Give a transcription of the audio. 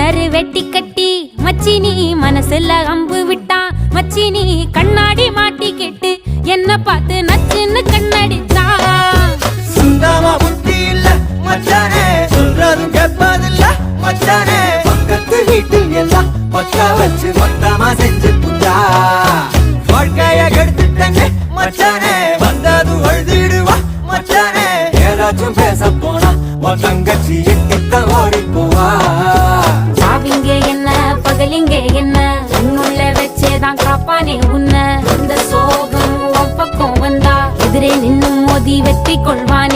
கரு வெட்டி கட்டி மச்சினி மனசுல அம்பு விட்டான். மச்சினி கண்ணாடி மாட்டி கேட்டு என்ன பார்த்து நச்சுன்னு கண்ணடிச்சான். சுந்தமா புத்தி இல்ல மச்சானே, சொல்றதும் கேட்பதில்ல மச்சானே. பக்கத்து வீட்டில் எல்லாம் பக்கா வச்சு மொத்தமா செஞ்சு புட்டா. வாழ்க்கைய கெடுத்துட்டங்க மச்சானே, வந்தது அழுதிடுவா மச்சானே. ஏதாச்சும் பேச போனா உன் தங்கச்சி எட்டித்தான் ஓடி போவா. சாவிங்க என்ன பகலிங்க என்ன, உன்னுள்ள வச்சேதான் காப்பானே உன்ன. இந்த சோகம் உன் பக்கம் வந்தா எதிரே நின்னு மோதி வெற்றி கொள்வான்.